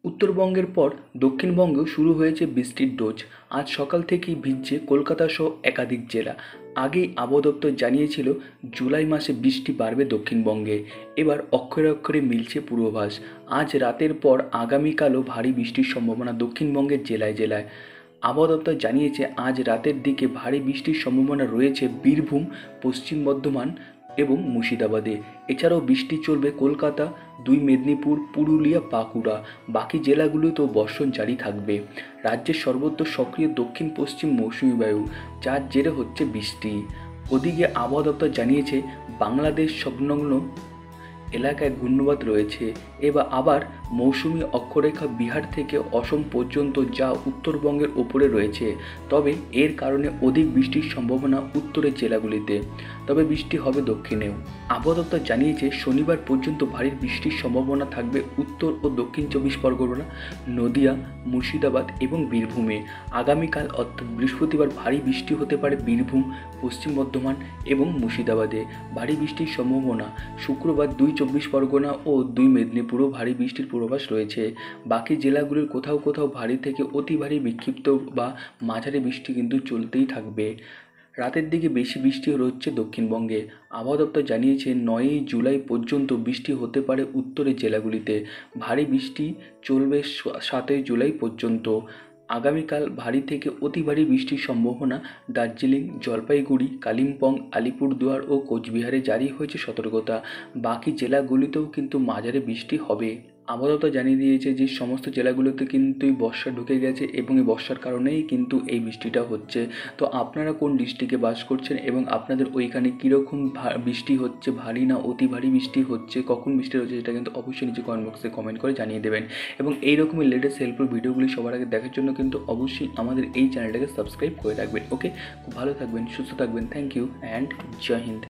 উত্তরবঙ্গের পর দক্ষিণবঙ্গেও শুরু হয়েছে বৃষ্টির ডোজ। আজ সকাল থেকেই ভিজছে কলকাতা সহ একাধিক জেলা। আগেই আবহাওয়া দপ্তর জানিয়েছিল জুলাই মাসে বৃষ্টি বাড়বে দক্ষিণবঙ্গে। এবার অক্ষরে অক্ষরে মিলছে পূর্বাভাস। আজ রাতের পর আগামীকালও ভারী বৃষ্টির সম্ভাবনা দক্ষিণবঙ্গের জেলায় জেলায়। আবহাওয়া দপ্তর জানিয়েছে আজ রাতের দিকে ভারী বৃষ্টির সম্ভাবনা রয়েছে বীরভূম, পশ্চিম বর্ধমান এবং মুর্শিদাবাদে। এছাড়াও বৃষ্টি চলবে কলকাতা, দুই মেদিনীপুর, পুরুলিয়া, বাঁকুড়া। বাকি জেলাগুলোতেও বর্ষণ জারি থাকবে। রাজ্যের সর্বত্র সক্রিয় দক্ষিণ পশ্চিম মৌসুমী বায়ু, যার জেরে হচ্ছে বৃষ্টি। ওদিকে আবহাওয়া দপ্তর জানিয়েছে বাংলাদেশ সংলগ্ন এলাকায় ঘূর্ণিবাত রয়েছে। আবার মৌসুমি অক্ষরেখা বিহার থেকে অসম পর্যন্ত, যা উত্তরবঙ্গের ওপরে রয়েছে। তবে এর কারণে অধিক বৃষ্টির সম্ভাবনা উত্তরের জেলাগুলিতে, তবে বৃষ্টি হবে দক্ষিণেও। আবহাওয়া দপ্তর জানিয়েছে শনিবার পর্যন্ত ভারী বৃষ্টির সম্ভাবনা থাকবে উত্তর ও দক্ষিণ চব্বিশ পরগনা, নদিয়া, মুর্শিদাবাদ এবং বীরভূমে। আগামীকাল অর্থাৎ বৃহস্পতিবার ভারী বৃষ্টি হতে পারে বীরভূম, পশ্চিম বর্ধমান এবং মুর্শিদাবাদে। ভারী বৃষ্টির সম্ভাবনা শুক্রবার দুই চব্বিশ পরগনা ও দুই মেদিনীপুরেও ভারী বৃষ্টির পূর্বাভাস রয়েছে। বাকি জেলাগুলির কোথাও কোথাও ভারী থেকে অতি ভারী বিক্ষিপ্ত বা মাঝারি বৃষ্টি কিন্তু চলতেই থাকবে। রাতের দিকে বেশি বৃষ্টি হচ্ছে দক্ষিণবঙ্গে। আবহাওয়া দপ্তর জানিয়েছে 9ই জুলাই পর্যন্ত বৃষ্টি হতে পারে উত্তরের জেলাগুলিতে। ভারী বৃষ্টি চলবে 7ই জুলাই পর্যন্ত। আগামীকাল ভারী থেকে অতি ভারী বৃষ্টির সম্ভাবনা দার্জিলিং, জলপাইগুড়ি, কালিম্পং, আলিপুরদুয়ার ও কোচবিহারে জারি হয়েছে সতর্কতা। বাকি জেলাগুলিতেও কিন্তু মাঝারি বৃষ্টি হবে। আবহাওয়া দপ্তর জানিয়ে দিয়েছে যে সমস্ত জেলাগুলোতে কিন্তু এই বর্ষা ঢুকে গেছে এবং এই বর্ষার কারণেই কিন্তু এই বৃষ্টিটা হচ্ছে। তো আপনারা কোন ডিস্ট্রিক্টে বাস করছেন এবং আপনাদের ওইখানে কীরকম বৃষ্টি হচ্ছে, ভারী না অতি ভারী বৃষ্টি হচ্ছে, কখন বৃষ্টি হচ্ছে, সেটা কিন্তু অবশ্যই নিচে কমেন্ট বক্সে কমেন্ট করে জানিয়ে দেবেন। এবং এই রকমের লেটেস্ট হেল্পফুল ভিডিওগুলি সবার আগে দেখার জন্য কিন্তু অবশ্যই আমাদের এই চ্যানেলটাকে সাবস্ক্রাইব করে রাখবেন। ওকে, খুব ভালো থাকবেন, সুস্থ থাকবেন। থ্যাংক ইউ অ্যান্ড জয় হিন্দ।